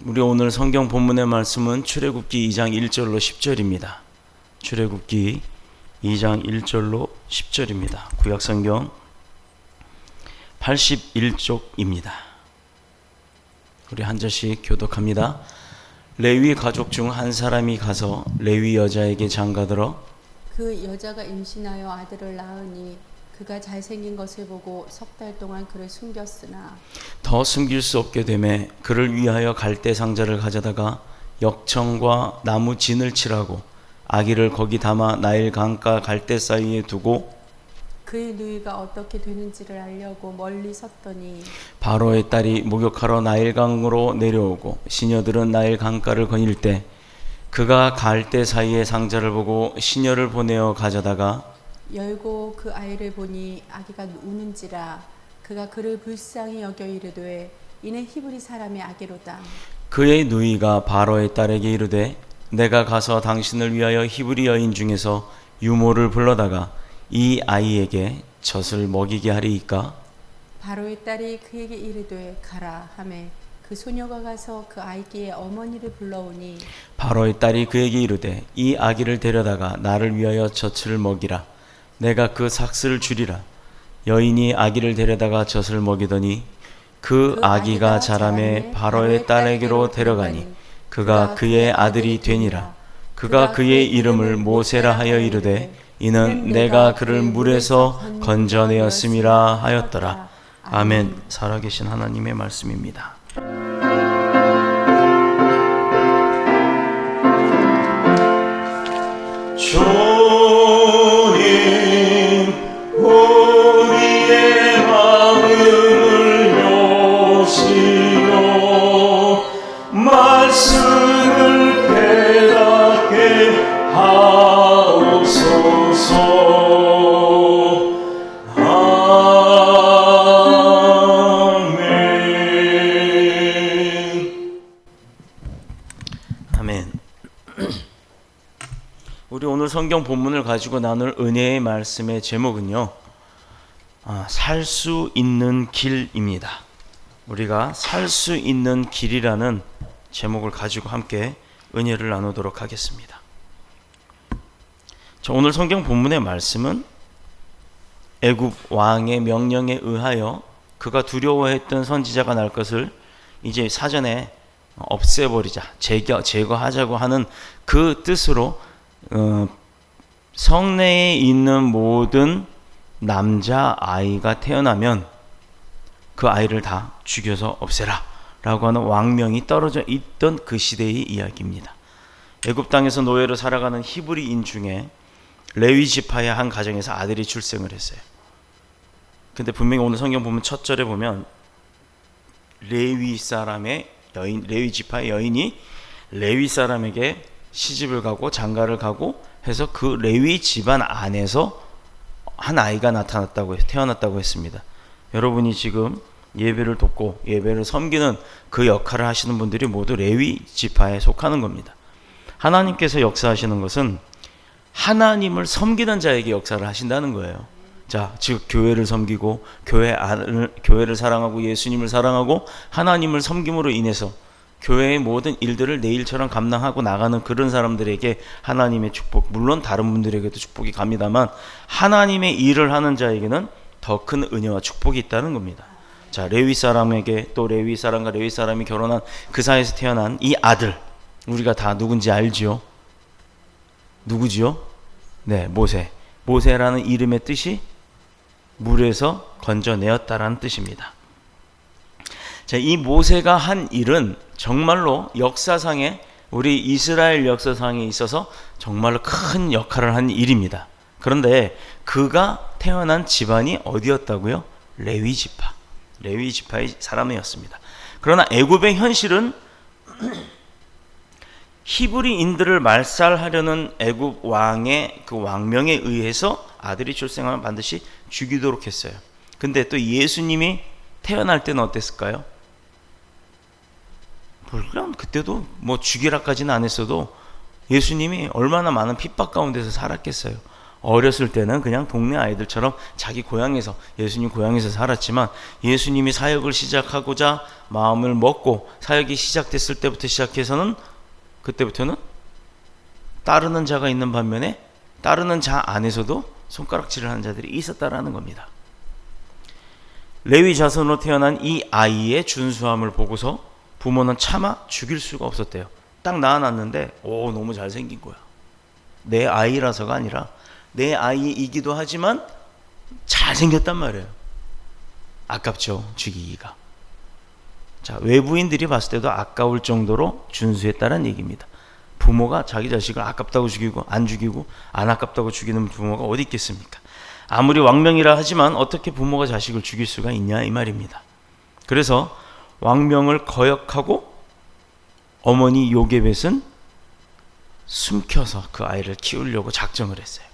우리 오늘 성경 본문의 말씀은 출애굽기 2장 1절로 10절입니다. 출애굽기 2장 1절로 10절입니다. 구약성경 81쪽입니다. 우리 한 절씩 교독합니다. 레위 가족 중 한 사람이 가서 레위 여자에게 장가들어 그 여자가 임신하여 아들을 낳으니 그가 잘생긴 것을 보고 석 달 동안 그를 숨겼으나 더 숨길 수 없게 되매 그를 위하여 갈대 상자를 가져다가 역청과 나무 진을 칠하고 아기를 거기 담아 나일 강가 갈대 사이에 두고 그의 누이가 어떻게 되는지를 알려고 멀리 섰더니 바로의 딸이 목욕하러 나일강으로 내려오고 시녀들은 나일 강가를 거닐 때 그가 갈대 사이에 상자를 보고 시녀를 보내어 가져다가 열고 그 아이를 보니 아기가 우는지라 그가 그를 불쌍히 여겨 이르되 이는 히브리 사람의 아기로다. 그의 누이가 바로의 딸에게 이르되 내가 가서 당신을 위하여 히브리 여인 중에서 유모를 불러다가 이 아이에게 젖을 먹이게 하리이까? 바로의 딸이 그에게 이르되 가라 하매 그 소녀가 가서 그 아이의 어머니를 불러오니 바로의 딸이 그에게 이르되 이 아기를 데려다가 나를 위하여 젖을 먹이라. 내가 그 삭슬을 주리라. 여인이 아기를 데려다가 젖을 먹이더니 그 아기가 자라매 바로의 딸에게로 데려가니 그가 그의 아들이 되니라. 그가 그의 이름을 모세라 하여 이르되 이는 내가 그를 물에서 건져내었음이라 하였더라. 아멘. 살아계신 하나님의 말씀입니다. 주님 우리의 마음을 여시어 말씀을 깨닫게 하옵소서. 아멘. 우리 오늘 성경 본문을 가지고 나눌 은혜의 말씀의 제목은요, 살 수 있는 길입니다. 우리가 살 수 있는 길이라는 제목을 가지고 함께 은혜를 나누도록 하겠습니다. 자, 오늘 성경 본문의 말씀은 애굽 왕의 명령에 의하여 그가 두려워했던 선지자가 날 것을 이제 사전에 없애버리자, 제거하자고 하는 그 뜻으로 성내에 있는 모든 남자 아이가 태어나면 그 아이를 다 죽여서 없애라 라고 하는 왕명이 떨어져 있던 그 시대의 이야기입니다. 애굽 땅에서 노예로 살아가는 히브리인 중에 레위 지파의 한 가정에서 아들이 출생을 했어요. 근데 분명히 오늘 성경 보면 첫 절에 보면 레위 사람의 여인, 레위 지파의 여인이 레위 사람에게 시집을 가고 장가를 가고 해서 그 레위 집안 안에서 한 아이가 태어났다고 했습니다. 여러분이 지금 예배를 돕고 예배를 섬기는 그 역할을 하시는 분들이 모두 레위 지파에 속하는 겁니다. 하나님께서 역사하시는 것은 하나님을 섬기는 자에게 역사를 하신다는 거예요. 자, 즉 교회를 섬기고 교회를 사랑하고 예수님을 사랑하고 하나님을 섬김으로 인해서 교회의 모든 일들을 내 일처럼 감당하고 나가는 그런 사람들에게 하나님의 축복, 물론 다른 분들에게도 축복이 갑니다만 하나님의 일을 하는 자에게는 더 큰 은혜와 축복이 있다는 겁니다. 자, 레위 사람에게 또 레위 사람과 레위 사람이 결혼한 그 사이에서 태어난 이 아들, 우리가 다 누군지 알지요? 누구지요? 네, 모세. 모세라는 이름의 뜻이 물에서 건져내었다라는 뜻입니다. 자, 이 모세가 한 일은 정말로 역사상에 우리 이스라엘 역사상에 있어서 정말로 큰 역할을 한 일입니다. 그런데 그가 태어난 집안이 어디였다고요? 레위 지파의 사람이었습니다. 그러나 애굽의 현실은 히브리인들을 말살하려는 애굽 왕의 그 왕명에 의해서 아들이 출생하면 반드시 죽이도록 했어요. 근데 또 예수님이 태어날 때는 어땠을까요? 물론 그때도 뭐 죽이라까지는 안 했어도 예수님이 얼마나 많은 핍박 가운데서 살았겠어요. 어렸을 때는 그냥 동네 아이들처럼 자기 고향에서, 예수님 고향에서 살았지만 예수님이 사역을 시작하고자 마음을 먹고 사역이 시작됐을 때부터 시작해서는 그때부터는 따르는 자가 있는 반면에 따르는 자 안에서도 손가락질을 하는 자들이 있었다라는 겁니다. 레위 자손으로 태어난 이 아이의 준수함을 보고서 부모는 차마 죽일 수가 없었대요. 딱 낳아놨는데 너무 잘생긴 거야. 내 아이라서가 아니라 내 아이이기도 하지만 잘생겼단 말이에요. 아깝죠, 죽이기가. 자, 외부인들이 봤을 때도 아까울 정도로 준수했다는 얘기입니다. 부모가 자기 자식을 아깝다고 죽이고 안 아깝다고 죽이는 부모가 어디 있겠습니까? 아무리 왕명이라 하지만 어떻게 부모가 자식을 죽일 수가 있냐 이 말입니다. 그래서 왕명을 거역하고 어머니 요게벳은 숨겨서 그 아이를 키우려고 작정을 했어요.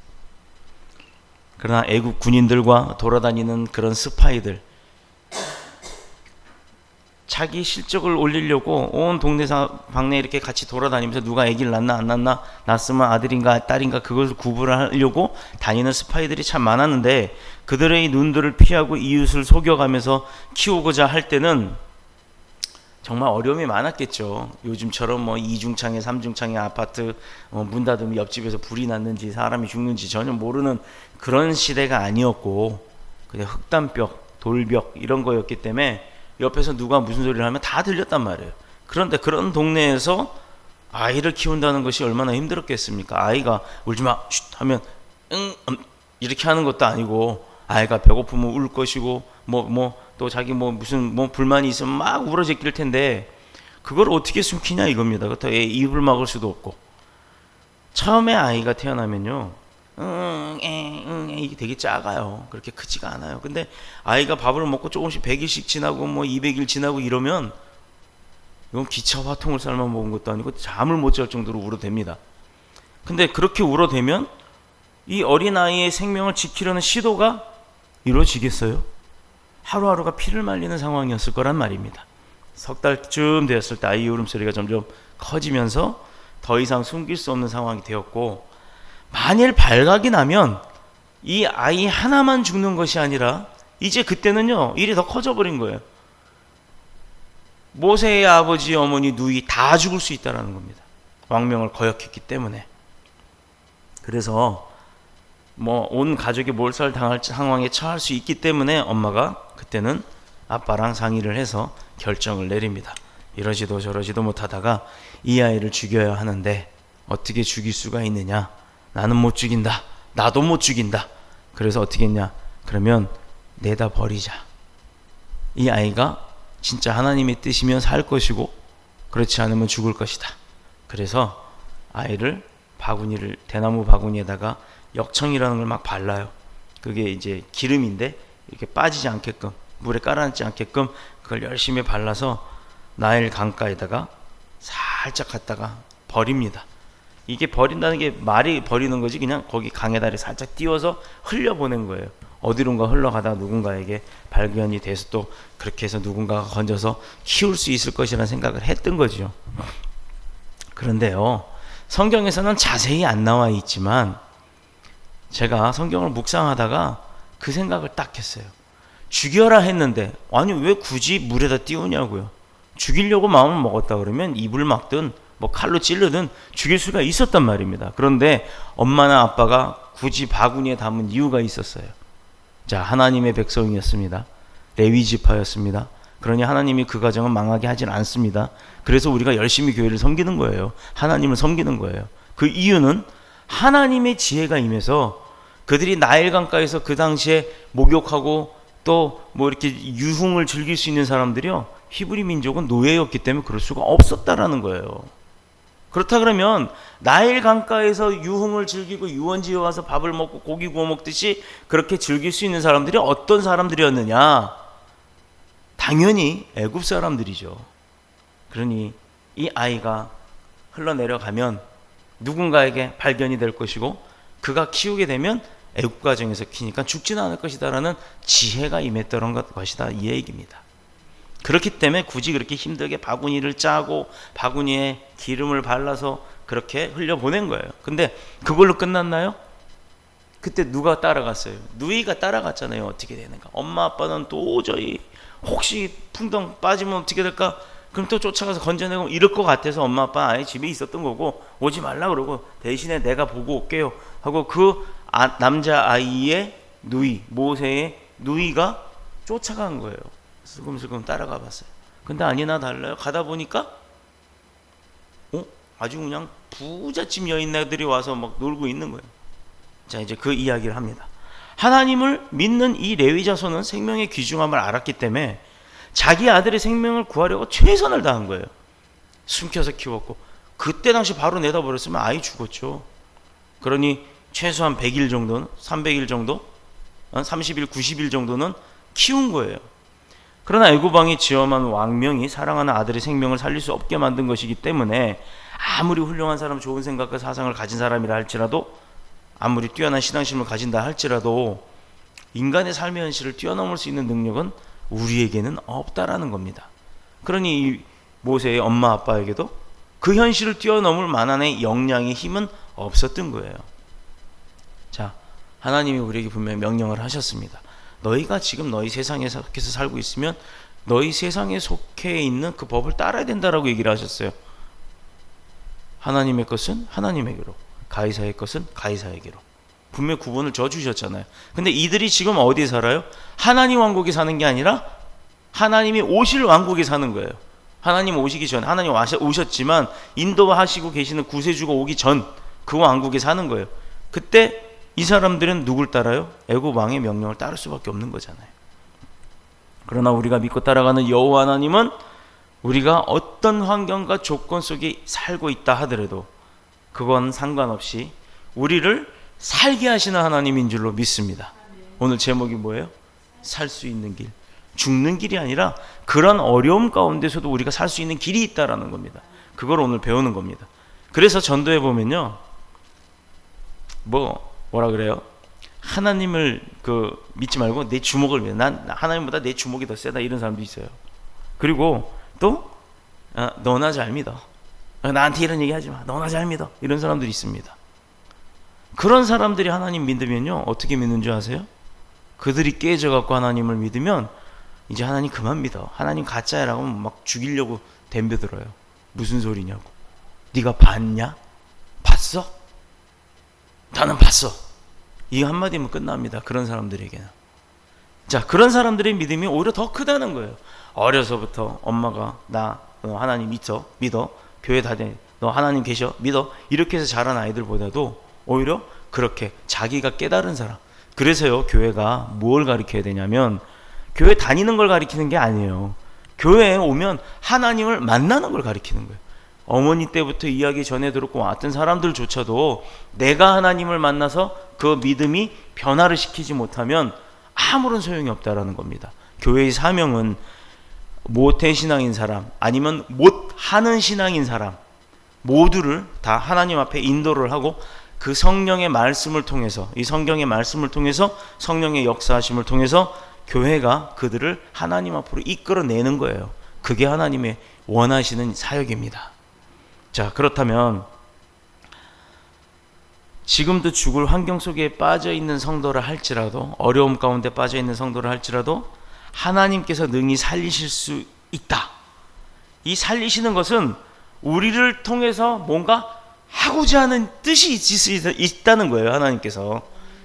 그러나 애국 군인들과 돌아다니는 그런 스파이들, 자기 실적을 올리려고 온 동네 방네 이렇게 같이 돌아다니면서 누가 아기를 낳나 안 낳나, 낳았으면 아들인가 딸인가 그것을 구분하려고 다니는 스파이들이 참 많았는데, 그들의 눈들을 피하고 이웃을 속여가면서 키우고자 할 때는 정말 어려움이 많았겠죠. 요즘처럼 뭐 이중창에 삼중창에 아파트 문 닫으면 옆집에서 불이 났는지 사람이 죽는지 전혀 모르는 그런 시대가 아니었고, 그냥 흑담벽, 돌벽 이런 거였기 때문에 옆에서 누가 무슨 소리를 하면 다 들렸단 말이에요. 그런데 그런 동네에서 아이를 키운다는 것이 얼마나 힘들었겠습니까? 아이가 울지마 하면 이렇게 하는 것도 아니고, 아이가 배고프면 울 것이고 또 자기 무슨 불만이 있으면 막 울어제낄 텐데 그걸 어떻게 숨기냐 이겁니다. 그렇다고 입을 막을 수도 없고. 처음에 아이가 태어나면요, 이게 되게 작아요. 그렇게 크지가 않아요. 근데 아이가 밥을 먹고 조금씩 100일씩 지나고 200일 지나고 이러면 이건 기차 화통을 삶아 먹은 것도 아니고 잠을 못 잘 정도로 울어댑니다. 근데 그렇게 울어대면 이 어린아이의 생명을 지키려는 시도가 이루어지겠어요? 하루하루가 피를 말리는 상황이었을 거란 말입니다. 석 달쯤 되었을 때 아이 울음소리가 점점 커지면서 더 이상 숨길 수 없는 상황이 되었고, 만일 발각이 나면 이 아이 하나만 죽는 것이 아니라 이제 그때는요 일이 더 커져버린 거예요. 모세의 아버지, 어머니, 누이 다 죽을 수 있다는 겁니다. 왕명을 거역했기 때문에. 그래서 온 가족이 몰살당할 상황에 처할 수 있기 때문에 엄마가 그때는 아빠랑 상의를 해서 결정을 내립니다. 이러지도 저러지도 못하다가 이 아이를 죽여야 하는데 어떻게 죽일 수가 있느냐? 나는 못 죽인다. 나도 못 죽인다. 그래서 어떻게 했냐? 그러면 내다 버리자. 이 아이가 진짜 하나님의 뜻이면 살 것이고 그렇지 않으면 죽을 것이다. 그래서 아이를 대나무 바구니에다가 역청이라는 걸 막 발라요. 그게 이제 기름인데 이렇게 빠지지 않게끔, 물에 깔아앉지 않게끔 그걸 열심히 발라서 나일 강가에다가 살짝 갖다가 버립니다. 이게 버린다는 게 말이 버리는 거지, 그냥 거기 강에다 살짝 띄워서 흘려보낸 거예요. 어디론가 흘러가다 누군가에게 발견이 돼서 또 그렇게 해서 누군가가 건져서 키울 수 있을 것이라는 생각을 했던 거죠. 그런데요, 성경에서는 자세히 안 나와 있지만 제가 성경을 묵상하다가 그 생각을 딱 했어요. 죽여라 했는데 아니 왜 굳이 물에다 띄우냐고요. 죽이려고 마음을 먹었다 그러면 입을 막든 칼로 찌르든 죽일 수가 있었단 말입니다. 그런데 엄마나 아빠가 굳이 바구니에 담은 이유가 있었어요. 자, 하나님의 백성이었습니다. 레위 지파였습니다. 그러니 하나님이 그 가정은 망하게 하진 않습니다. 그래서 우리가 열심히 교회를 섬기는 거예요. 하나님을 섬기는 거예요. 그 이유는 하나님의 지혜가 임해서 그들이 나일강가에서 그 당시에 목욕하고 또 이렇게 유흥을 즐길 수 있는 사람들이요, 히브리 민족은 노예였기 때문에 그럴 수가 없었다라는 거예요. 그렇다 그러면 나일 강가에서 유흥을 즐기고 유원지에 와서 밥을 먹고 고기 구워 먹듯이 그렇게 즐길 수 있는 사람들이 어떤 사람들이었느냐? 당연히 애굽 사람들이죠. 그러니 이 아이가 흘러내려가면 누군가에게 발견이 될 것이고 그가 키우게 되면 애굽 가정에서 키니까 죽지는 않을 것이다라는 지혜가 임했던 것이다, 이 얘기입니다. 그렇기 때문에 굳이 그렇게 힘들게 바구니를 짜고 바구니에 기름을 발라서 그렇게 흘려보낸 거예요. 근데 그걸로 끝났나요? 그때 누가 따라갔어요? 누이가 따라갔잖아요. 어떻게 되는가? 엄마 아빠는 도저히 혹시 풍덩 빠지면 어떻게 될까? 그럼 또 쫓아가서 건져내고 이럴 것 같아서 엄마 아빠 아예 집에 있었던 거고 오지 말라 그러고 대신에 내가 보고 올게요 하고 그 남자 아이의 누이, 모세의 누이가 쫓아간 거예요. 슬금슬금 따라가 봤어요. 근데 아니나 달라요. 가다 보니까 아주 그냥 부잣집 여인네들이 와서 막 놀고 있는 거예요. 자, 이제 그 이야기를 합니다. 하나님을 믿는 이 레위 자손은 생명의 귀중함을 알았기 때문에 자기 아들의 생명을 구하려고 최선을 다한 거예요. 숨겨서 키웠고 그때 당시 바로 내다버렸으면 아이 죽었죠. 그러니 최소한 100일 정도는 300일 정도 30일 90일 정도는 키운 거예요. 그러나 애굽 왕이 지엄한 왕명이 사랑하는 아들의 생명을 살릴 수 없게 만든 것이기 때문에 아무리 훌륭한 사람, 좋은 생각과 사상을 가진 사람이라 할지라도 아무리 뛰어난 신앙심을 가진다 할지라도 인간의 삶의 현실을 뛰어넘을 수 있는 능력은 우리에게는 없다라는 겁니다. 그러니 이 모세의 엄마 아빠에게도 그 현실을 뛰어넘을 만한의 역량의 힘은 없었던 거예요. 자, 하나님이 우리에게 분명히 명령을 하셨습니다. 너희가 지금 너희 세상에 속해서 살고 있으면 너희 세상에 속해 있는 그 법을 따라야 된다라고 얘기를 하셨어요. 하나님의 것은 하나님에게로, 가이사의 것은 가이사에게로. 분명히 구분을 져주셨잖아요. 근데 이들이 지금 어디에 살아요? 하나님 왕국에 사는 게 아니라 하나님이 오실 왕국에 사는 거예요. 하나님 오시기 전, 하나님 오셨지만 인도하시고 계시는 구세주가 오기 전 그 왕국에 사는 거예요. 그때 이 사람들은 누굴 따라요? 애굽 왕의 명령을 따를 수밖에 없는 거잖아요. 그러나 우리가 믿고 따라가는 여호와 하나님은 우리가 어떤 환경과 조건 속에 살고 있다 하더라도 그건 상관없이 우리를 살게 하시는 하나님인 줄로 믿습니다. 오늘 제목이 뭐예요? 살 수 있는 길. 죽는 길이 아니라 그런 어려움 가운데서도 우리가 살 수 있는 길이 있다라는 겁니다. 그걸 오늘 배우는 겁니다. 그래서 전도에 보면요, 뭐라 그래요? 하나님을 믿지 말고 내 주먹을 믿어. 난 하나님보다 내 주먹이 더 세다, 이런 사람도 있어요. 그리고 또 너나 잘 믿어. 나한테 이런 얘기 하지 마. 너나 잘 믿어. 이런 사람들이 있습니다. 그런 사람들이 하나님 믿으면요, 어떻게 믿는 줄 아세요? 그들이 깨져갖고 하나님을 믿으면 이제 하나님 그만 믿어. 하나님 가짜야라고 막 죽이려고 덤벼들어요. 무슨 소리냐고. 네가 봤냐? 봤어? 나는 봤어. 이 한마디면 끝납니다. 그런 사람들에게는. 자, 그런 사람들의 믿음이 오히려 더 크다는 거예요. 어려서부터 엄마가 너 하나님 믿어. 교회 다녀. 너 하나님 계셔. 믿어. 이렇게 해서 자란 아이들보다도 오히려 그렇게 자기가 깨달은 사람. 그래서요, 교회가 뭘 가르쳐야 되냐면 교회 다니는 걸 가르치는 게 아니에요. 교회에 오면 하나님을 만나는 걸 가르치는 거예요. 어머니 때부터 이야기 전해 들었고 왔던 사람들조차도 내가 하나님을 만나서 그 믿음이 변화를 시키지 못하면 아무런 소용이 없다라는 겁니다. 교회의 사명은 모태 신앙인 사람, 아니면 못하는 신앙인 사람 모두를 다 하나님 앞에 인도를 하고 그 성령의 말씀을 통해서, 이 성경의 말씀을 통해서, 성령의 역사하심을 통해서 교회가 그들을 하나님 앞으로 이끌어내는 거예요. 그게 하나님의 원하시는 사역입니다. 자, 그렇다면 지금도 죽을 환경 속에 빠져 있는 성도라 할지라도, 어려움 가운데 빠져 있는 성도라 할지라도 하나님께서 능히 살리실 수 있다. 이 살리시는 것은 우리를 통해서 뭔가 하고자 하는 뜻이 있다는 거예요. 하나님께서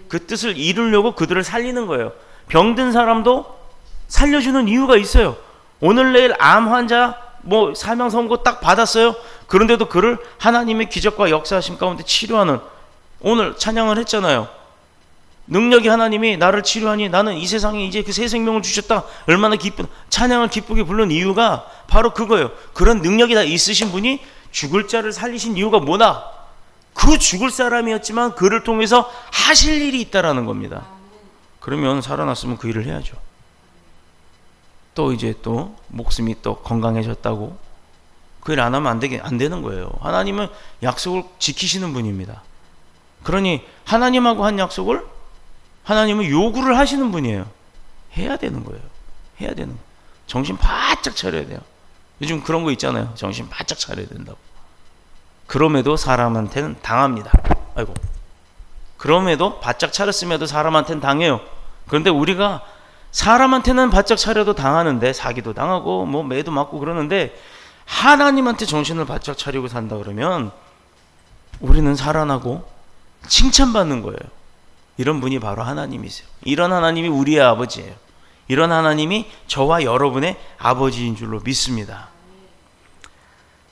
그 뜻을 이루려고 그들을 살리는 거예요. 병든 사람도 살려주는 이유가 있어요. 오늘 내일 암 환자 사명 선고 딱 받았어요. 그런데도 그를 하나님의 기적과 역사하심 가운데 치료하는, 오늘 찬양을 했잖아요. 능력이 하나님이 나를 치료하니 나는 이 세상에 이제 그 새 생명을 주셨다. 얼마나 기쁜, 찬양을 기쁘게 부른 이유가 바로 그거예요. 그런 능력이 다 있으신 분이 죽을 자를 살리신 이유가 뭐나? 그 죽을 사람이었지만 그를 통해서 하실 일이 있다라는 겁니다. 그러면 살아났으면 그 일을 해야죠. 또 이제 또 목숨이 또 건강해졌다고 그 일 안 하면 안 되는 거예요. 하나님은 약속을 지키시는 분입니다. 그러니 하나님하고 한 약속을 하나님은 요구를 하시는 분이에요. 해야 되는 거예요. 해야 되는 거예요. 정신 바짝 차려야 돼요. 요즘 그런 거 있잖아요. 정신 바짝 차려야 된다고. 그럼에도 사람한테는 당합니다. 아이고. 그럼에도 바짝 차렸음에도 사람한테는 당해요. 그런데 우리가 사람한테는 바짝 차려도 당하는데, 사기도 당하고 뭐 매도 맞고 그러는데, 하나님한테 정신을 바짝 차리고 산다 그러면 우리는 살아나고 칭찬받는 거예요. 이런 분이 바로 하나님이세요. 이런 하나님이 우리의 아버지예요. 이런 하나님이 저와 여러분의 아버지인 줄로 믿습니다.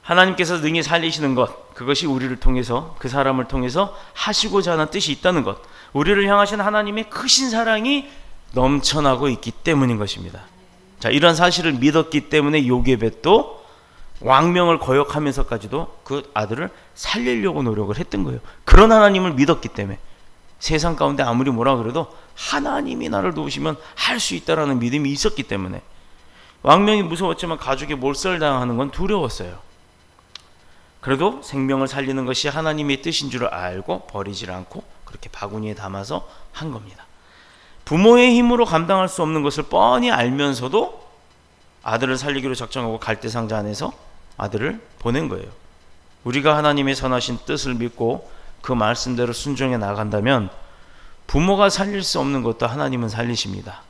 하나님께서 능히 살리시는 것, 그것이 우리를 통해서, 그 사람을 통해서 하시고자 하는 뜻이 있다는 것, 우리를 향하신 하나님의 크신 사랑이 넘쳐나고 있기 때문인 것입니다. 자, 이런 사실을 믿었기 때문에 요게벳도 왕명을 거역하면서까지도 그 아들을 살리려고 노력을 했던 거예요. 그런 하나님을 믿었기 때문에. 세상 가운데 아무리 뭐라 그래도 하나님이 나를 도우시면 할 수 있다라는 믿음이 있었기 때문에. 왕명이 무서웠지만 가족이 몰살당하는 건 두려웠어요. 그래도 생명을 살리는 것이 하나님의 뜻인 줄 알고 버리질 않고 그렇게 바구니에 담아서 한 겁니다. 부모의 힘으로 감당할 수 없는 것을 뻔히 알면서도 아들을 살리기로 작정하고 갈대상자 안에서 아들을 보낸 거예요. 우리가 하나님의 선하신 뜻을 믿고 그 말씀대로 순종해 나간다면 부모가 살릴 수 없는 것도 하나님은 살리십니다.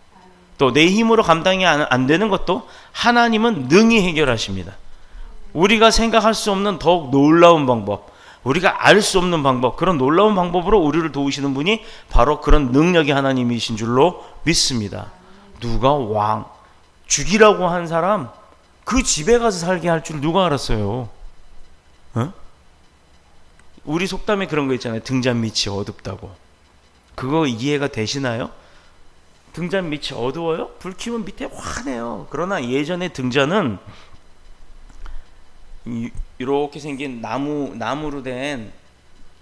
또 내 힘으로 감당이 안 되는 것도 하나님은 능히 해결하십니다. 우리가 생각할 수 없는 더욱 놀라운 방법, 우리가 알 수 없는 방법, 그런 놀라운 방법으로 우리를 도우시는 분이 바로 그런 능력의 하나님이신 줄로 믿습니다. 누가 왕 죽이라고 한 사람 그 집에 가서 살게 할 줄 누가 알았어요? 어? 우리 속담에 그런 거 있잖아요. 등잔 밑이 어둡다고. 그거 이해가 되시나요? 등잔 밑이 어두워요? 불 켜면 밑에 환해요. 그러나 예전에 등잔은 이렇게 생긴 나무로 된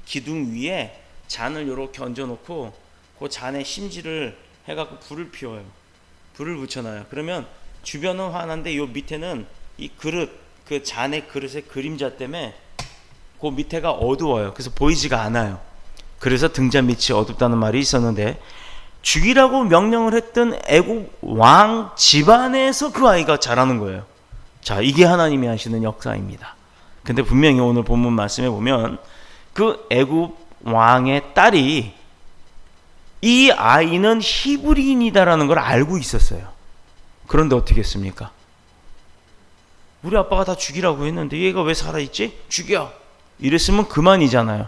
기둥 위에 잔을 이렇게 얹어놓고 그 잔에 심지를 해갖고 불을 피워요. 불을 붙여놔요. 그러면 주변은 환한데 요 밑에는 이 그릇, 그 잔의 그릇의 그림자 때문에 그 밑에가 어두워요. 그래서 보이지가 않아요. 그래서 등잔 밑이 어둡다는 말이 있었는데, 죽이라고 명령을 했던 애국 왕 집안에서 그 아이가 자라는 거예요. 자, 이게 하나님이 하시는 역사입니다. 근데 분명히 오늘 본문 말씀에 보면 그 애굽 왕의 딸이 이 아이는 히브리인이다라는 걸 알고 있었어요. 그런데 어떻게 했습니까? 우리 아빠가 다 죽이라고 했는데 얘가 왜 살아있지? 죽여! 이랬으면 그만이잖아요.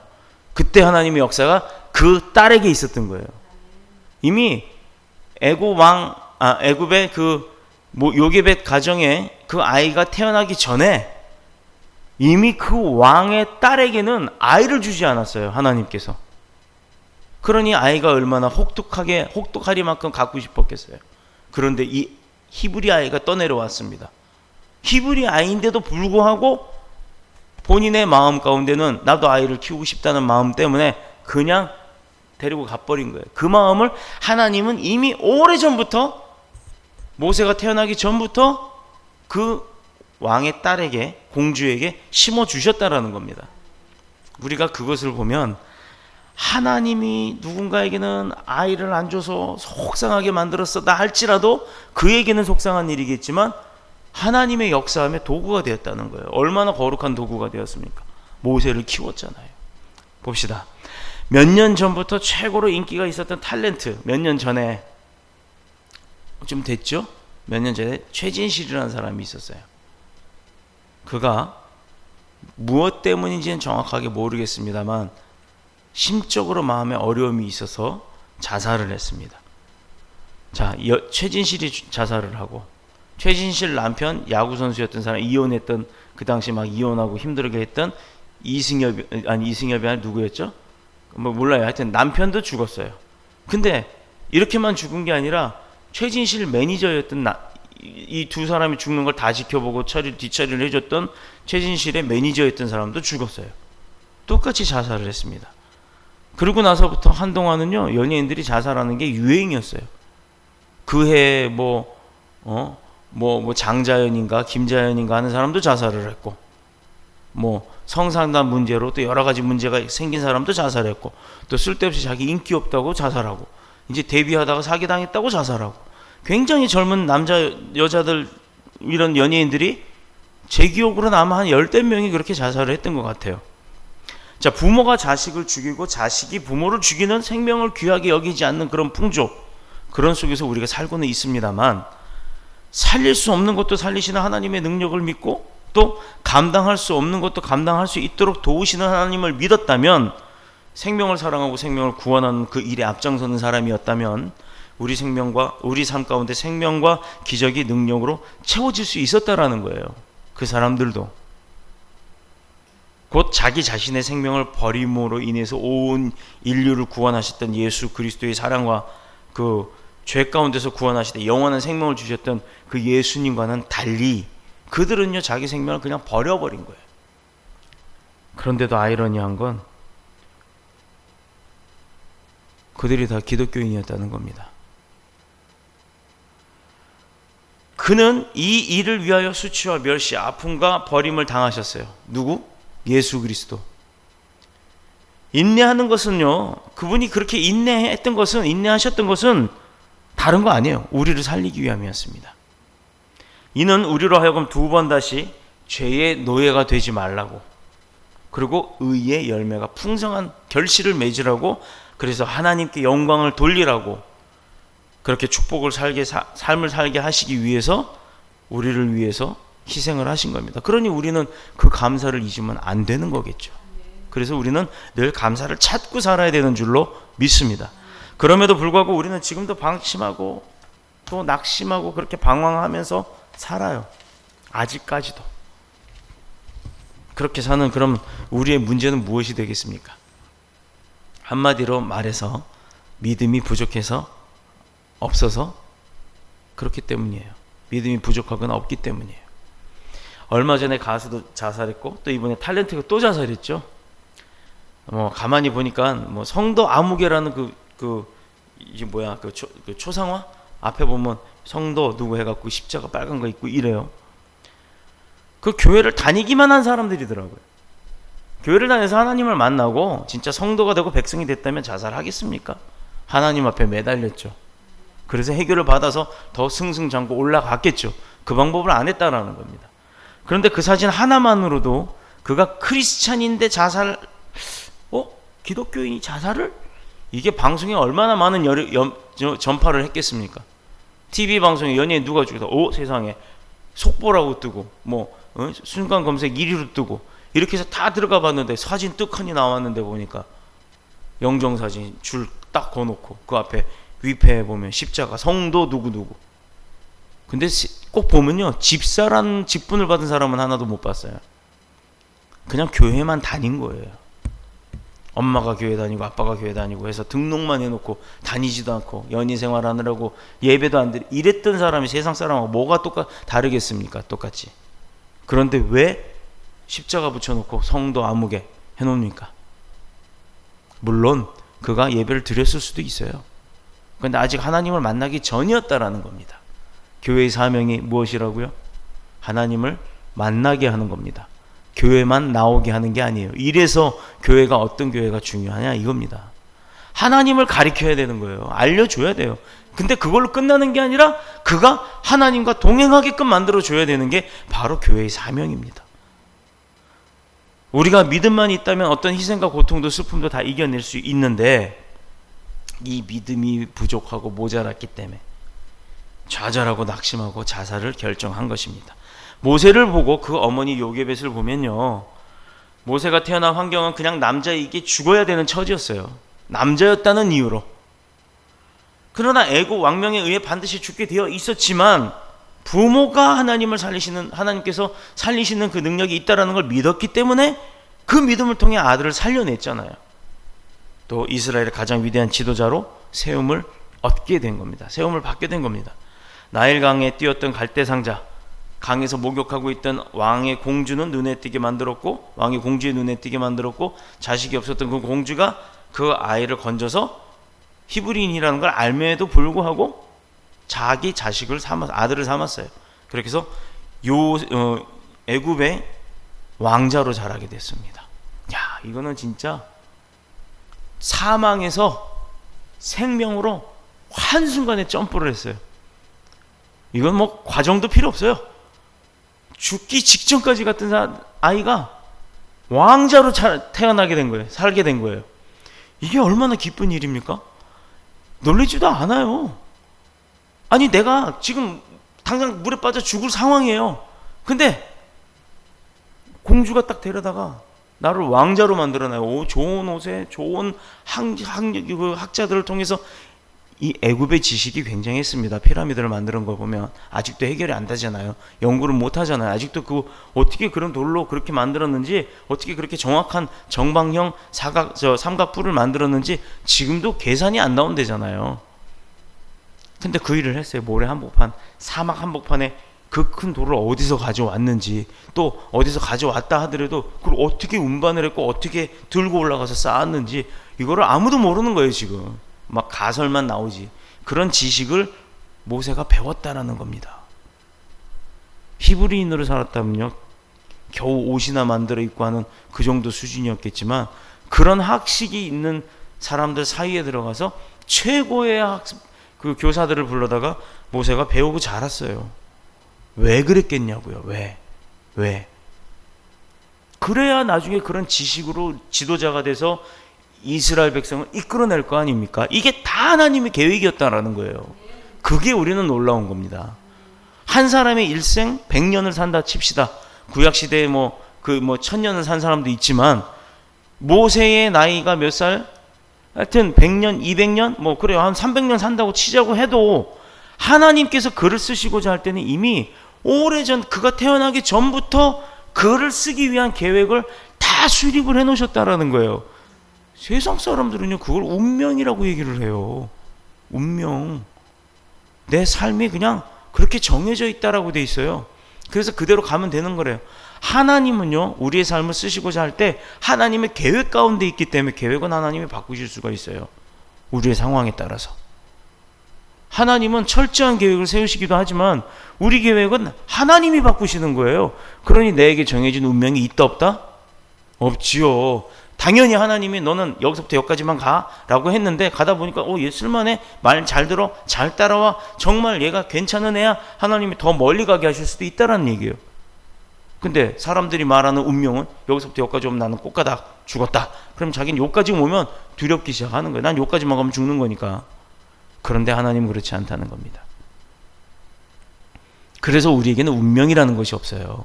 그때 하나님의 역사가 그 딸에게 있었던 거예요. 이미 애굽의 요게벳 가정에 그 아이가 태어나기 전에 이미 그 왕의 딸에게는 아이를 주지 않았어요. 하나님께서. 그러니 아이가 얼마나 혹독하리만큼 갖고 싶었겠어요. 그런데 이 히브리 아이가 떠내려왔습니다. 히브리 아이인데도 불구하고 본인의 마음 가운데는 나도 아이를 키우고 싶다는 마음 때문에 그냥 데리고 가버린 거예요. 그 마음을 하나님은 이미 오래전부터, 모세가 태어나기 전부터 그 왕의 딸에게, 공주에게 심어주셨다라는 겁니다. 우리가 그것을 보면 하나님이 누군가에게는 아이를 안 줘서 속상하게 만들었다 할지라도 그에게는 속상한 일이겠지만 하나님의 역사함의 도구가 되었다는 거예요. 얼마나 거룩한 도구가 되었습니까? 모세를 키웠잖아요. 봅시다. 몇 년 전부터 최고로 인기가 있었던 탤런트, 몇 년 전에, 좀 됐죠? 몇 년 전에 최진실이라는 사람이 있었어요. 그가 무엇 때문인지는 정확하게 모르겠습니다만 심적으로 마음에 어려움이 있어서 자살을 했습니다. 자, 최진실이 자살을 하고, 최진실 남편 야구선수였던 사람, 이혼했던, 그 당시 막 이혼하고 힘들게 했던 이승엽이 아니라 누구였죠? 뭐 몰라요. 하여튼 남편도 죽었어요. 근데 이렇게만 죽은 게 아니라 최진실 매니저였던 이 두 사람이 죽는 걸 다 지켜보고 뒷처리를 해줬던 최진실의 매니저였던 사람도 죽었어요. 똑같이 자살을 했습니다. 그러고 나서부터 한동안은요, 연예인들이 자살하는 게 유행이었어요. 그해 장자연인가 김자연인가 하는 사람도 자살을 했고, 성상담 문제로 또 여러 가지 문제가 생긴 사람도 자살했고, 또 쓸데없이 자기 인기 없다고 자살하고, 이제 데뷔하다가 사기당했다고 자살하고, 굉장히 젊은 남자 여자들, 이런 연예인들이 제 기억으로는 아마 한 10대 명이 그렇게 자살을 했던 것 같아요. 자, 부모가 자식을 죽이고 자식이 부모를 죽이는 생명을 귀하게 여기지 않는 그런 풍조, 그런 속에서 우리가 살고는 있습니다만, 살릴 수 없는 것도 살리시는 하나님의 능력을 믿고 또 감당할 수 없는 것도 감당할 수 있도록 도우시는 하나님을 믿었다면, 생명을 사랑하고 생명을 구원하는 그 일에 앞장서는 사람이었다면 우리 생명과 우리 삶 가운데 생명과 기적이 능력으로 채워질 수 있었다라는 거예요. 그 사람들도 곧 자기 자신의 생명을 버림으로 인해서 온 인류를 구원하셨던 예수 그리스도의 사랑과 그 죄 가운데서 구원하시되 영원한 생명을 주셨던 그 예수님과는 달리 그들은요, 자기 생명을 그냥 버려버린 거예요. 그런데도 아이러니한 건 그들이 다 기독교인이었다는 겁니다. 그는 이 일을 위하여 수치와 멸시, 아픔과 버림을 당하셨어요. 누구? 예수 그리스도. 인내하는 것은요, 그분이 그렇게 인내하셨던 것은 다른 거 아니에요. 우리를 살리기 위함이었습니다. 이는 우리로 하여금 두 번 다시 죄의 노예가 되지 말라고, 그리고 의의 열매가 풍성한 결실을 맺으라고, 그래서 하나님께 영광을 돌리라고, 그렇게 축복을 삶을 살게 하시기 위해서 우리를 위해서 희생을 하신 겁니다. 그러니 우리는 그 감사를 잊으면 안 되는 거겠죠. 그래서 우리는 늘 감사를 찾고 살아야 되는 줄로 믿습니다. 그럼에도 불구하고 우리는 지금도 방심하고 또 낙심하고 그렇게 방황하면서 살아요. 아직까지도. 그렇게 사는 그럼 우리의 문제는 무엇이 되겠습니까? 한마디로 말해서 믿음이 부족해서, 없어서 그렇기 때문이에요. 믿음이 부족하거나 없기 때문이에요. 얼마 전에 가수도 자살했고 또 이번에 탤런트가 또 자살했죠. 가만히 보니까 성도 아무개라는 이게 뭐야 그 초상화 앞에 보면 성도 누구 해갖고 십자가 빨간 거 있고 이래요. 그 교회를 다니기만 한 사람들이더라고요. 교회를 다녀서 하나님을 만나고 진짜 성도가 되고 백성이 됐다면 자살하겠습니까? 하나님 앞에 매달렸죠. 그래서 해결을 받아서 더 승승장구 올라갔겠죠. 그 방법을 안 했다라는 겁니다. 그런데 그 사진 하나만으로도 그가 크리스찬인데 기독교인이 자살을? 이게 방송에 얼마나 많은 전파를 했겠습니까? TV 방송에 연예인 누가 죽어서 세상에 속보라고 뜨고 순간 검색 1위로 뜨고 이렇게 해서 다 들어가 봤는데 사진 떡하니 나왔는데 보니까 영정사진 줄 딱 거놓고 그 앞에 위패에 보면 십자가 성도 누구누구. 근데 꼭 보면요, 집사란 직분을 받은 사람은 하나도 못 봤어요. 그냥 교회만 다닌 거예요. 엄마가 교회 다니고 아빠가 교회 다니고 해서 등록만 해놓고 다니지도 않고 연인 생활하느라고 예배도 안 드리고 이랬던 사람이 세상 사람하고 뭐가 다르겠습니까? 똑같이. 그런데 왜 십자가 붙여놓고 성도 아무개 해놓습니까? 물론 그가 예배를 드렸을 수도 있어요. 그런데 아직 하나님을 만나기 전이었다라는 겁니다. 교회의 사명이 무엇이라고요? 하나님을 만나게 하는 겁니다. 교회만 나오게 하는 게 아니에요. 이래서 교회가 어떤 교회가 중요하냐 이겁니다. 하나님을 가르쳐야 되는 거예요. 알려줘야 돼요. 근데 그걸로 끝나는 게 아니라 그가 하나님과 동행하게끔 만들어줘야 되는 게 바로 교회의 사명입니다. 우리가 믿음만 있다면 어떤 희생과 고통도 슬픔도 다 이겨낼 수 있는데 이 믿음이 부족하고 모자랐기 때문에 좌절하고 낙심하고 자살을 결정한 것입니다. 모세를 보고 그 어머니 요게벳을 보면요, 모세가 태어난 환경은 그냥 남자에게 죽어야 되는 처지였어요. 남자였다는 이유로. 그러나 애국 왕명에 의해 반드시 죽게 되어 있었지만 부모가 하나님께서 살리시는 그 능력이 있다라는 걸 믿었기 때문에 그 믿음을 통해 아들을 살려냈잖아요. 또 이스라엘의 가장 위대한 지도자로 세움을 얻게 된 겁니다. 세움을 받게 된 겁니다. 나일강에 뛰었던 갈대상자, 강에서 목욕하고 있던 왕의 공주는 눈에 띄게 만들었고, 왕의 공주의 눈에 띄게 만들었고, 자식이 없었던 그 공주가 그 아이를 건져서 히브리인이라는 걸 알면에도 불구하고 자기 아들을 삼았어요. 그렇게 해서 애굽의 왕자로 자라게 됐습니다. 야, 이거는 진짜 사망에서 생명으로 한순간에 점프를 했어요. 이건 과정도 필요 없어요. 죽기 직전까지 갔던 아이가 왕자로 태어나게 된 거예요. 살게 된 거예요. 이게 얼마나 기쁜 일입니까? 놀라지도 않아요. 아니 내가 지금 당장 물에 빠져 죽을 상황이에요. 근데 공주가 딱 데려다가 나를 왕자로 만들어놔요. 좋은 옷에 좋은 학자들을 통해서 이 애굽의 지식이 굉장했습니다. 피라미드를 만드는 거 보면 아직도 해결이 안 되잖아요. 연구를 못 하잖아요. 아직도 그 어떻게 그런 돌로 그렇게 만들었는지, 어떻게 그렇게 정확한 정방형 삼각뿔을 만들었는지 지금도 계산이 안 나온대잖아요. 근데 그 일을 했어요. 모래 한복판, 사막 한복판에 그 큰 돌을 어디서 가져왔는지, 또 어디서 가져왔다 하더라도 그걸 어떻게 운반을 했고 어떻게 들고 올라가서 쌓았는지 이거를 아무도 모르는 거예요. 지금 막 가설만 나오지. 그런 지식을 모세가 배웠다라는 겁니다. 히브리인으로 살았다면요 겨우 옷이나 만들어 입고 하는 그 정도 수준이었겠지만, 그런 학식이 있는 사람들 사이에 들어가서 최고의 그 교사들을 불러다가 모세가 배우고 자랐어요. 왜 그랬겠냐고요. 왜? 그래야 나중에 그런 지식으로 지도자가 돼서 이스라엘 백성을 이끌어낼 거 아닙니까? 이게 다 하나님의 계획이었다라는 거예요. 그게 우리는 놀라운 겁니다. 한 사람의 일생 100년을 산다 칩시다. 구약시대에 1000년을 산 사람도 있지만, 모세의 나이가 몇 살? 하여튼 100년, 200년? 그래요. 한 300년 산다고 치자고 해도 하나님께서 글을 쓰시고자 할 때는 이미 오래전, 그가 태어나기 전부터 글을 쓰기 위한 계획을 다 수립을 해 놓으셨다라는 거예요. 세상 사람들은요 그걸 운명이라고 얘기를 해요. 운명. 내 삶이 그냥 그렇게 정해져 있다라고 돼 있어요. 그래서 그대로 가면 되는 거래요. 하나님은요 우리의 삶을 쓰시고자 할 때 하나님의 계획 가운데 있기 때문에 계획은 하나님이 바꾸실 수가 있어요. 우리의 상황에 따라서. 하나님은 철저한 계획을 세우시기도 하지만 우리 계획은 하나님이 바꾸시는 거예요. 그러니 내게 정해진 운명이 있다 없다? 없지요. 당연히 하나님이 너는 여기서부터 여기까지만 가라고 했는데, 가다 보니까 얘 쓸만해, 말 잘 들어, 잘 따라와, 정말 얘가 괜찮은 애야, 하나님이 더 멀리 가게 하실 수도 있다라는 얘기예요. 근데 사람들이 말하는 운명은 여기서부터 여기까지 오면 나는 꽃가닥 죽었다. 그럼 자기는 여기까지 오면 두렵기 시작하는 거예요. 난 여기까지만 가면 죽는 거니까. 그런데 하나님은 그렇지 않다는 겁니다. 그래서 우리에게는 운명이라는 것이 없어요.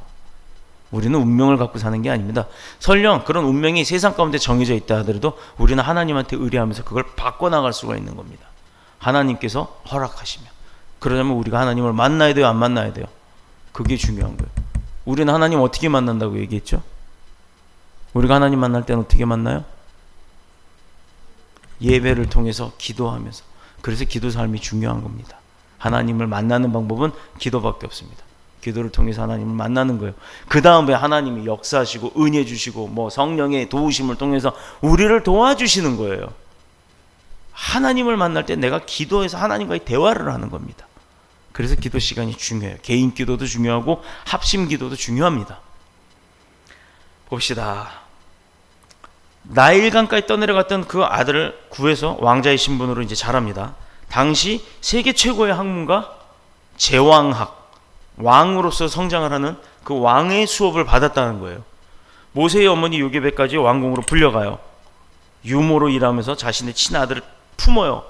우리는 운명을 갖고 사는 게 아닙니다. 설령 그런 운명이 세상 가운데 정해져 있다 하더라도 우리는 하나님한테 의뢰하면서 그걸 바꿔나갈 수가 있는 겁니다. 하나님께서 허락하시면. 그러려면 우리가 하나님을 만나야 돼요, 안 만나야 돼요? 그게 중요한 거예요. 우리는 하나님 어떻게 만난다고 얘기했죠? 우리가 하나님 만날 때는 어떻게 만나요? 예배를 통해서 기도하면서. 그래서 기도 삶이 중요한 겁니다. 하나님을 만나는 방법은 기도밖에 없습니다. 기도를 통해서 하나님을 만나는 거예요. 그 다음에 하나님이 역사하시고 은혜 주시고 성령의 도우심을 통해서 우리를 도와주시는 거예요. 하나님을 만날 때 내가 기도해서 하나님과의 대화를 하는 겁니다. 그래서 기도 시간이 중요해요. 개인 기도도 중요하고 합심 기도도 중요합니다. 봅시다. 나일강까지 떠내려갔던 그 아들을 구해서 왕자의 신분으로 이제 자랍니다. 당시 세계 최고의 학문가 제왕학, 왕으로서 성장을 하는 그 왕의 수업을 받았다는 거예요. 모세의 어머니 요게벳까지 왕궁으로 불려가요. 유모로 일하면서 자신의 친아들을 품어요.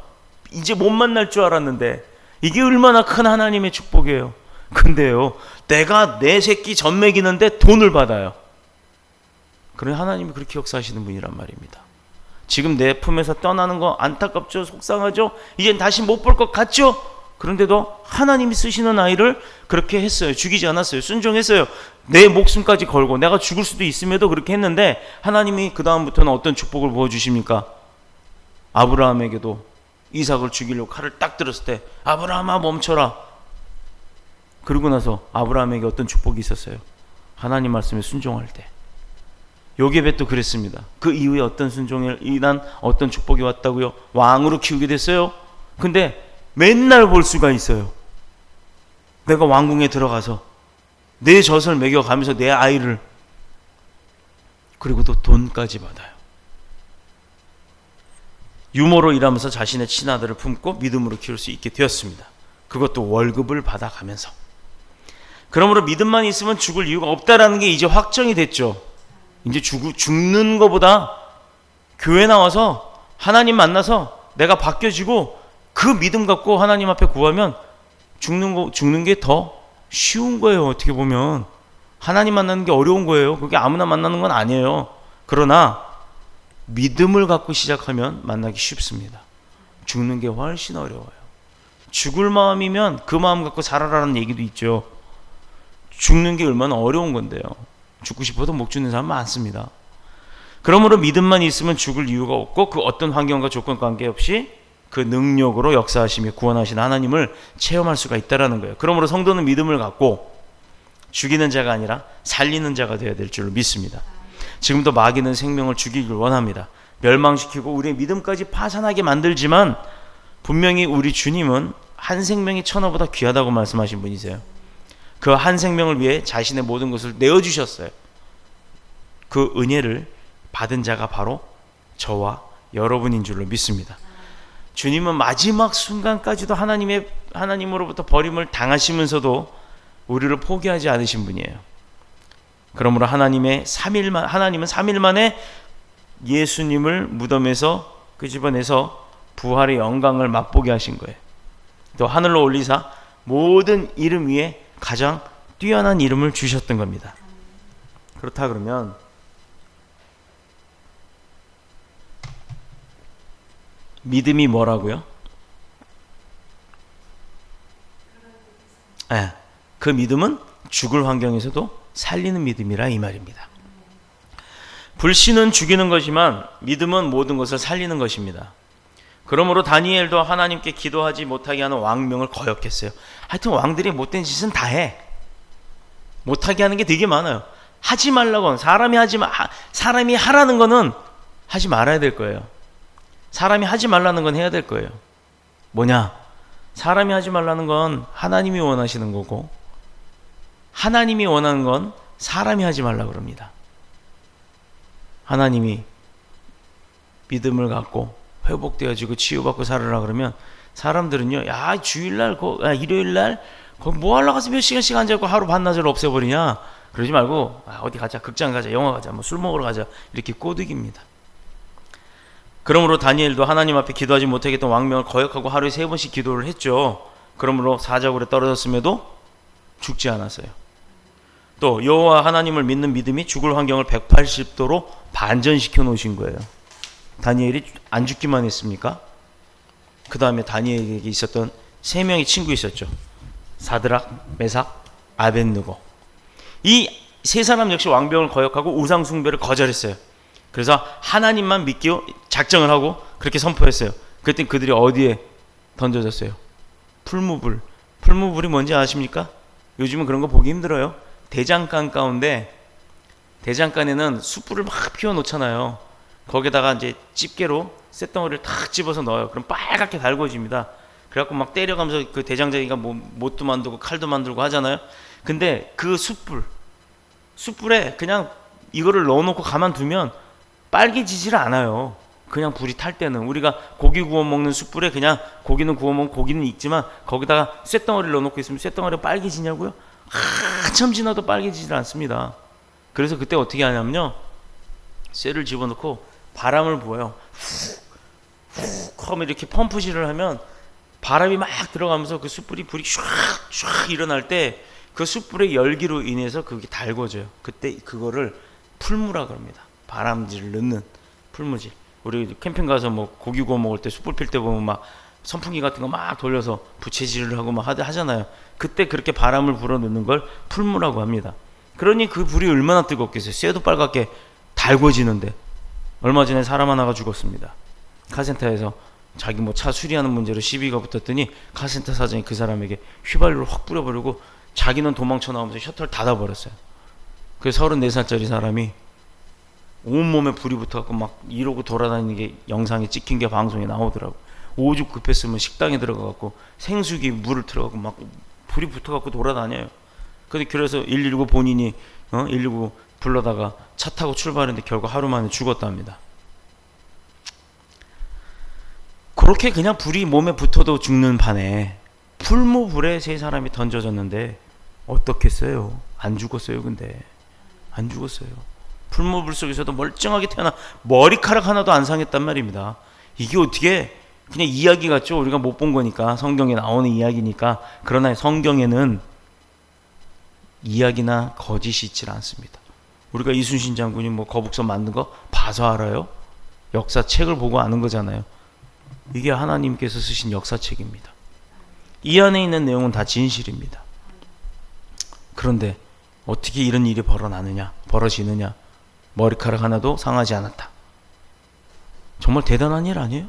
이제 못 만날 줄 알았는데 이게 얼마나 큰 하나님의 축복이에요. 근데요, 내가 내 새끼 젖 먹이는데 돈을 받아요. 그래, 하나님이 그렇게 역사하시는 분이란 말입니다. 지금 내 품에서 떠나는 거 안타깝죠? 속상하죠? 이젠 다시 못 볼 것 같죠? 그런데도 하나님이 쓰시는 아이를 그렇게 했어요. 죽이지 않았어요. 순종했어요. 내 목숨까지 걸고 내가 죽을 수도 있음에도 그렇게 했는데, 하나님이 그 다음부터는 어떤 축복을 부어주십니까? 아브라함에게도 이삭을 죽이려고 칼을 딱 들었을 때 아브라함아 멈춰라. 그러고 나서 아브라함에게 어떤 축복이 있었어요? 하나님 말씀에 순종할 때. 요게벳도 그랬습니다. 그 이후에 어떤 순종을 인한 어떤 축복이 왔다고요? 왕으로 키우게 됐어요. 근데 맨날 볼 수가 있어요. 내가 왕궁에 들어가서 내 젖을 먹여가면서 내 아이를, 그리고 또 돈까지 받아요. 유모로 일하면서 자신의 친아들을 품고 믿음으로 키울 수 있게 되었습니다. 그것도 월급을 받아가면서. 그러므로 믿음만 있으면 죽을 이유가 없다라는 게 이제 확정이 됐죠. 이제 죽는 것보다 교회 나와서 하나님 만나서 내가 바뀌어지고 그 믿음 갖고 하나님 앞에 구하면 죽는 게 더 쉬운 거예요. 어떻게 보면 하나님 만나는 게 어려운 거예요. 그게 아무나 만나는 건 아니에요. 그러나 믿음을 갖고 시작하면 만나기 쉽습니다. 죽는 게 훨씬 어려워요. 죽을 마음이면 그 마음 갖고 살아라는 얘기도 있죠. 죽는 게 얼마나 어려운 건데요. 죽고 싶어도 못 죽는 사람 많습니다. 그러므로 믿음만 있으면 죽을 이유가 없고 그 어떤 환경과 조건 관계없이 그 능력으로 역사하시며 구원하신 하나님을 체험할 수가 있다는 거예요. 그러므로 성도는 믿음을 갖고 죽이는 자가 아니라 살리는 자가 되어야 될 줄로 믿습니다. 지금도 마귀는 생명을 죽이길 원합니다. 멸망시키고 우리의 믿음까지 파산하게 만들지만 분명히 우리 주님은 한 생명이 천하보다 귀하다고 말씀하신 분이세요. 그 한 생명을 위해 자신의 모든 것을 내어주셨어요. 그 은혜를 받은 자가 바로 저와 여러분인 줄로 믿습니다. 주님은 마지막 순간까지도 하나님으로부터 버림을 당하시면서도 우리를 포기하지 않으신 분이에요. 그러므로 하나님은 3일 만에 예수님을 무덤에서 끄집어내서 부활의 영광을 맛보게 하신 거예요. 또 하늘로 올리사 모든 이름 위에 가장 뛰어난 이름을 주셨던 겁니다. 그렇다 그러면 믿음이 뭐라고요? 그 믿음은 죽을 환경에서도 살리는 믿음이라 이 말입니다. 불신은 죽이는 것이지만 믿음은 모든 것을 살리는 것입니다. 그러므로 다니엘도 하나님께 기도하지 못하게 하는 왕명을 거역했어요. 하여튼 왕들이 못된 짓은 다 해. 못하게 하는 게 되게 많아요. 하지 말라고 사람이 하라는 거는 하지 말아야 될 거예요. 사람이 하지 말라는 건 해야 될 거예요. 뭐냐? 사람이 하지 말라는 건 하나님이 원하시는 거고 하나님이 원하는 건 사람이 하지 말라 그럽니다. 하나님이 믿음을 갖고 회복되어지고 치유받고 살으라 그러면 사람들은요, 야 주일날 일요일날 거기 뭐 하러 가서 몇 시간씩 앉아있고 하루 반나절 없애버리냐, 그러지 말고 어디 가자, 극장 가자, 영화 가자, 뭐 술 먹으러 가자, 이렇게 꼬드깁니다. 그러므로 다니엘도 하나님 앞에 기도하지 못하겠던 왕명을 거역하고 하루에 3번씩 기도를 했죠. 그러므로 사자굴에 떨어졌음에도 죽지 않았어요. 또 여호와 하나님을 믿는 믿음이 죽을 환경을 180도로 반전시켜 놓으신 거예요. 다니엘이 안 죽기만 했습니까? 그 다음에 다니엘에게 있었던 3명의 친구 있었죠. 사드락, 메삭, 아벳느고. 이 3사람 역시 왕병을 거역하고 우상 숭배를 거절했어요. 그래서 하나님만 믿기로 작정을 하고 그렇게 선포했어요. 그랬더니 그들이 어디에 던져졌어요? 풀무불이 뭔지 아십니까? 요즘은 그런 거 보기 힘들어요. 대장간 가운데, 대장간에는 숯불을 막 피워놓잖아요. 거기다가 이제 집게로 쇳덩어리를 탁 집어서 넣어요. 그럼 빨갛게 달궈집니다. 그래갖고 막 때려가면서 그 대장자기가 못도 만들고 칼도 만들고 하잖아요. 근데 그 숯불에 그냥 이거를 넣어놓고 가만두면 빨개지질 않아요. 그냥 불이 탈 때는 우리가 고기 구워 먹는 숯불에 그냥 고기는 구워 먹으면 고기는 익지만 거기다가 쇳덩어리를 넣어놓고 있으면 쇳덩어리가 빨개지냐고요? 한참 지나도 빨개지질 않습니다. 그래서 그때 어떻게 하냐면요, 쇠를 집어넣고 바람을 부어요. 훅 하면 이렇게 펌프질을 하면 바람이 막 들어가면서 그 불이 슉슉 일어날 때 그 숯불의 열기로 인해서 그게 달궈져요. 그때 그거를 풀무라 그럽니다. 바람질을 넣는 풀무질. 우리 캠핑 가서 뭐 고기 구워 먹을 때 숯불 필 때 보면 막 선풍기 같은 거 막 돌려서 부채질을 하고 막 하잖아요. 그때 그렇게 바람을 불어 넣는 걸 풀무라고 합니다. 그러니 그 불이 얼마나 뜨겁겠어요. 쇠도 빨갛게 달궈지는데. 얼마 전에 사람 하나가 죽었습니다. 카센터에서 자기 뭐 차 수리하는 문제로 시비가 붙었더니 카센터 사장이 그 사람에게 휘발유를 확 뿌려버리고 자기는 도망쳐 나오면서 셔터를 닫아버렸어요. 그 34살짜리 사람이 온몸에 불이 붙어갖고 막 이러고 돌아다니는 게 영상에 찍힌 게 방송에 나오더라고. 오죽 급했으면 식당에 들어가갖고 생수기 물을 틀어갖고 막 불이 붙어갖고 돌아다녀요. 근데 그래서 119 본인이 119 불러다가 차 타고 출발했는데 결국 하루 만에 죽었답니다. 그렇게 그냥 불이 몸에 붙어도 죽는 판에 풀무불에 3사람이 던져졌는데 어떻겠어요? 안 죽었어요. 근데 안 죽었어요. 풀무불 속에서도 멀쩡하게 태어나 머리카락 하나도 안 상했단 말입니다. 이게 어떻게 그냥 이야기 같죠? 우리가 못 본 거니까, 성경에 나오는 이야기니까. 그러나 성경에는 이야기나 거짓이 있질 않습니다. 우리가 이순신 장군이 뭐 거북선 만든 거 봐서 알아요? 역사책을 보고 아는 거잖아요. 이게 하나님께서 쓰신 역사책입니다. 이 안에 있는 내용은 다 진실입니다. 그런데 어떻게 이런 일이 벌어지느냐? 머리카락 하나도 상하지 않았다. 정말 대단한 일 아니에요?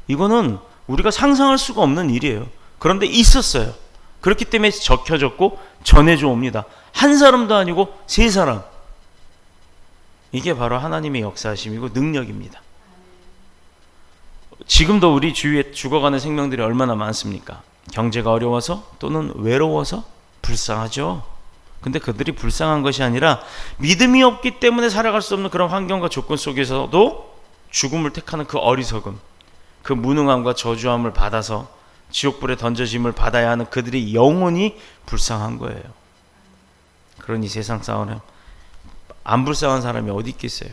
이거는 우리가 상상할 수가 없는 일이에요. 그런데 있었어요. 그렇기 때문에 적혀졌고 전해져 옵니다. 한 사람도 아니고 세 사람. 이게 바로 하나님의 역사하심이고 능력입니다. 지금도 우리 주위에 죽어가는 생명들이 얼마나 많습니까? 경제가 어려워서 또는 외로워서 불쌍하죠. 근데 그들이 불쌍한 것이 아니라 믿음이 없기 때문에 살아갈 수 없는 그런 환경과 조건 속에서도 죽음을 택하는 그 어리석음, 그 무능함과 저주함을 받아서 지옥불에 던져짐을 받아야 하는 그들의 영혼이 불쌍한 거예요. 그러니 세상 싸우는 안 불쌍한 사람이 어디 있겠어요.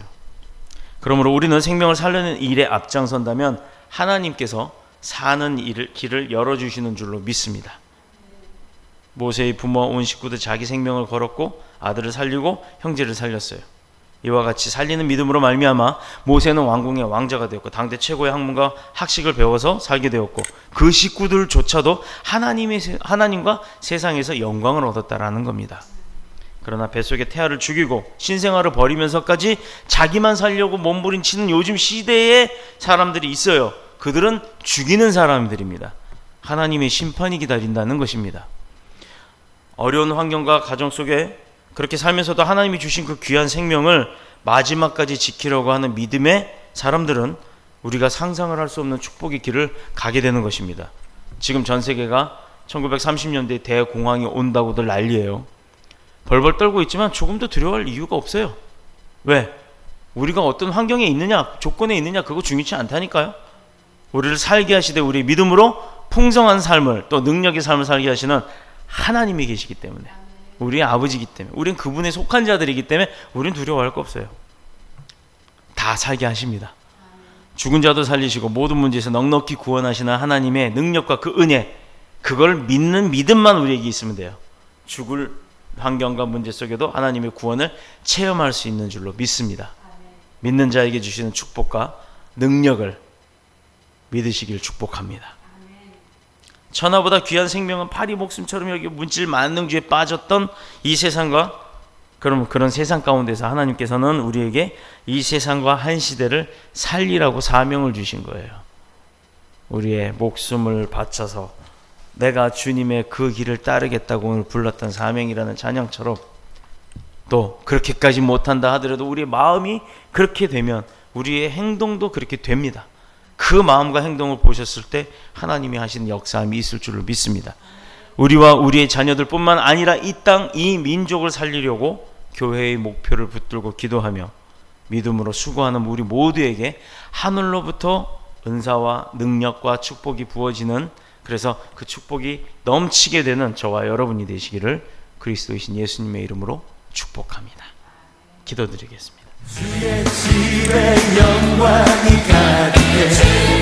그러므로 우리는 생명을 살리는 일에 앞장선다면 하나님께서 사는 길을 열어주시는 줄로 믿습니다. 모세의 부모와 온 식구들 자기 생명을 걸었고 아들을 살리고 형제를 살렸어요. 이와 같이 살리는 믿음으로 말미암아 모세는 왕궁의 왕자가 되었고 당대 최고의 학문과 학식을 배워서 살게 되었고 그 식구들조차도 하나님과 세상에서 영광을 얻었다라는 겁니다. 그러나 뱃속에 태아를 죽이고 신생아를 버리면서까지 자기만 살려고 몸부림치는 요즘 시대에 사람들이 있어요. 그들은 죽이는 사람들입니다. 하나님의 심판이 기다린다는 것입니다. 어려운 환경과 가정 속에 그렇게 살면서도 하나님이 주신 그 귀한 생명을 마지막까지 지키려고 하는 믿음의 사람들은 우리가 상상을 할 수 없는 축복의 길을 가게 되는 것입니다. 지금 전 세계가 1930년대에 대공황이 온다고들 난리예요. 벌벌 떨고 있지만 조금도 두려워할 이유가 없어요. 왜? 우리가 어떤 환경에 있느냐, 조건에 있느냐, 그거 중요치 않다니까요. 우리를 살게 하시되 우리 믿음으로 풍성한 삶을, 또 능력의 삶을 살게 하시는 하나님이 계시기 때문에, 우리의 아버지이기 때문에, 우린 그분에 속한 자들이기 때문에 우린 두려워할 거 없어요. 다 살게 하십니다. 죽은 자도 살리시고 모든 문제에서 넉넉히 구원하시는 하나님의 능력과 그 은혜, 그걸 믿는 믿음만 우리에게 있으면 돼요. 죽을 환경과 문제 속에도 하나님의 구원을 체험할 수 있는 줄로 믿습니다. 믿는 자에게 주시는 축복과 능력을 믿으시길 축복합니다. 천하보다 귀한 생명은 파리 목숨처럼 여기 문질 만능주에 빠졌던 이 세상과 그런 세상 가운데서 하나님께서는 우리에게 이 세상과 한 시대를 살리라고 사명을 주신 거예요. 우리의 목숨을 바쳐서 내가 주님의 그 길을 따르겠다고 오늘 불렀던 사명이라는 찬양처럼, 또 그렇게까지 못한다 하더라도 우리의 마음이 그렇게 되면 우리의 행동도 그렇게 됩니다. 그 마음과 행동을 보셨을 때 하나님이 하시는 역사함이 있을 줄로 믿습니다. 우리와 우리의 자녀들뿐만 아니라 이 땅, 이 민족을 살리려고 교회의 목표를 붙들고 기도하며 믿음으로 수고하는 우리 모두에게 하늘로부터 은사와 능력과 축복이 부어지는, 그래서 그 축복이 넘치게 되는 저와 여러분이 되시기를 그리스도이신 예수님의 이름으로 축복합니다. 기도드리겠습니다. 주의 집에 영광이 가득해